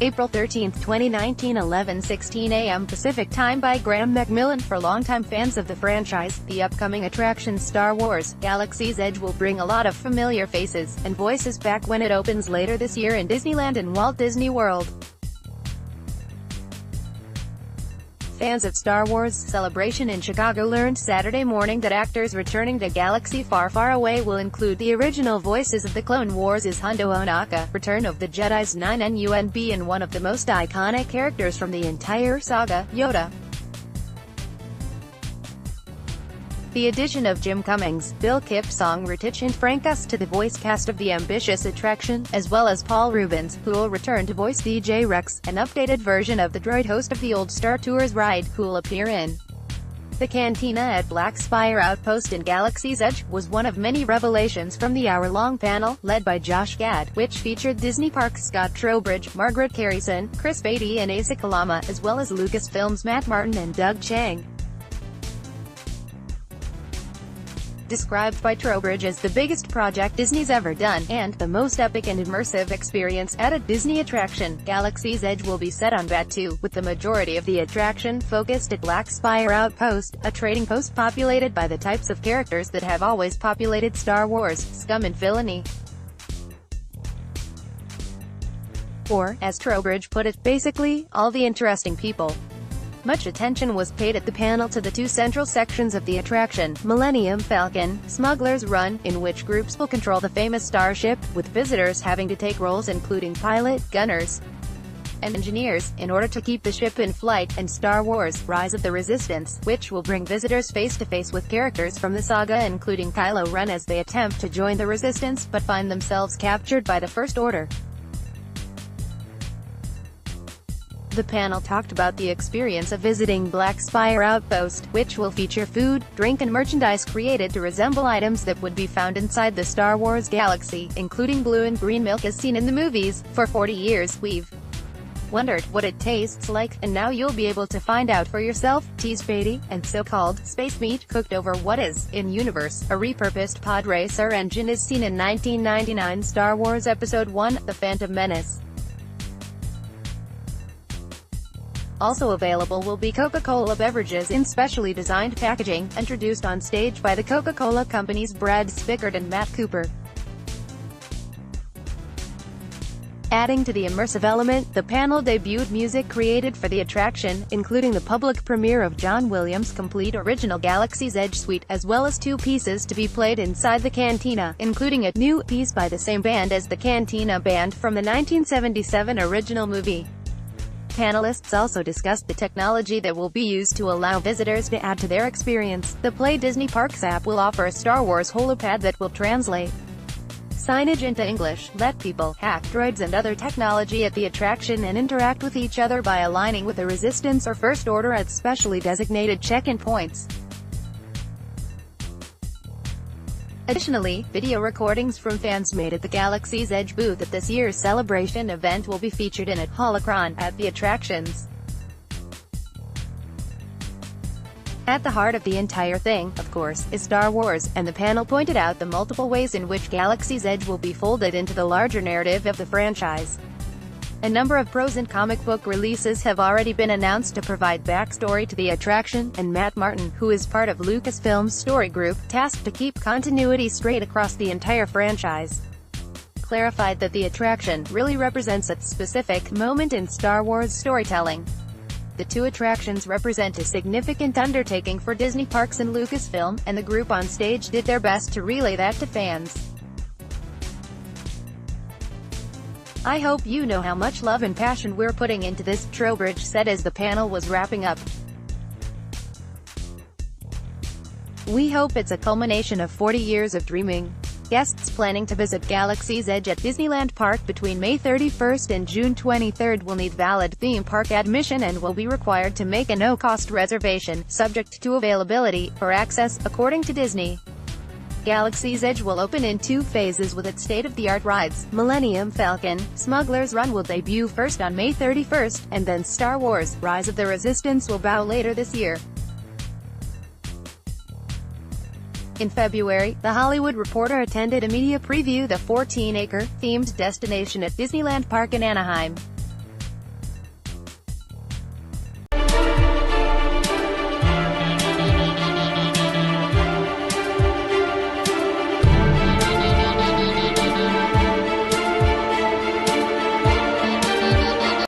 April 13, 2019, 11:16 a.m. Pacific Time by Graham McMillan. For longtime fans of the franchise, the upcoming attraction Star Wars: Galaxy's Edge will bring a lot of familiar faces and voices back when it opens later this year in Disneyland and Walt Disney World. Fans of Star Wars Celebration in Chicago learned Saturday morning that actors returning to Galaxy Far Far Away will include the original voices of the Clone Wars' Hondo Ohnaka, Return of the Jedi's 9-NUNB, and one of the most iconic characters from the entire saga, Yoda. The addition of Jim Cummings, Bill Kipsong Ritich and Frank Us to the voice cast of the ambitious attraction, as well as Paul Reubens, who will return to voice DJ Rex, an updated version of the droid host of the old Star Tours ride, who will appear in the Cantina at Black Spire Outpost in Galaxy's Edge, was one of many revelations from the hour-long panel, led by Josh Gad, which featured Disney Parks Scott Trowbridge, Margaret Carrison, Chris Beatty and Asa Kalama, as well as Lucasfilm's Matt Martin and Doug Chang. Described by Trowbridge as the biggest project Disney's ever done, and the most epic and immersive experience at a Disney attraction, Galaxy's Edge will be set on Batuu, with the majority of the attraction focused at Black Spire Outpost, a trading post populated by the types of characters that have always populated Star Wars: scum and villainy. Or, as Trowbridge put it, basically, all the interesting people. Much attention was paid at the panel to the two central sections of the attraction, Millennium Falcon, Smuggler's Run, in which groups will control the famous starship, with visitors having to take roles including pilot, gunners, and engineers, in order to keep the ship in flight, and Star Wars: Rise of the Resistance, which will bring visitors face-to-face with characters from the saga including Kylo Ren as they attempt to join the Resistance, but find themselves captured by the First Order. The panel talked about the experience of visiting Black Spire Outpost, which will feature food, drink and merchandise created to resemble items that would be found inside the Star Wars galaxy, including blue and green milk as seen in the movies. For 40 years, we've wondered what it tastes like, and now you'll be able to find out for yourself, teased Beatty, and so-called space meat cooked over what is, in-universe, a repurposed pod racer engine as seen in 1999 Star Wars Episode I, The Phantom Menace. Also available will be Coca-Cola beverages in specially designed packaging, introduced on stage by the Coca-Cola Company's Brad Spickard and Matt Cooper. Adding to the immersive element, the panel debuted music created for the attraction, including the public premiere of John Williams' complete original Galaxy's Edge suite, as well as two pieces to be played inside the Cantina, including a new piece by the same band as the Cantina Band from the 1977 original movie. Panelists also discussed the technology that will be used to allow visitors to add to their experience. The Play Disney Parks app will offer a Star Wars holopad that will translate signage into English, let people hack droids and other technology at the attraction and interact with each other by aligning with the Resistance or First Order at specially designated check-in points. Additionally, video recordings from fans made at the Galaxy's Edge booth at this year's Celebration event will be featured in a holocron at the attractions. At the heart of the entire thing, of course, is Star Wars, and the panel pointed out the multiple ways in which Galaxy's Edge will be folded into the larger narrative of the franchise. A number of prose and comic book releases have already been announced to provide backstory to the attraction, and Matt Martin, who is part of Lucasfilm's story group, tasked to keep continuity straight across the entire franchise, clarified that the attraction really represents a specific moment in Star Wars storytelling. The two attractions represent a significant undertaking for Disney Parks and Lucasfilm, and the group on stage did their best to relay that to fans. "I hope you know how much love and passion we're putting into this," Trowbridge said as the panel was wrapping up. "We hope it's a culmination of 40 years of dreaming." Guests planning to visit Galaxy's Edge at Disneyland Park between May 31st and June 23rd will need valid theme park admission and will be required to make a no-cost reservation, subject to availability, for access, according to Disney. Galaxy's Edge will open in two phases with its state-of-the-art rides. Millennium Falcon, Smuggler's Run will debut first on May 31st, and then Star Wars: Rise of the Resistance will bow later this year. In February, The Hollywood Reporter attended a media preview of the 14-acre, themed destination at Disneyland Park in Anaheim.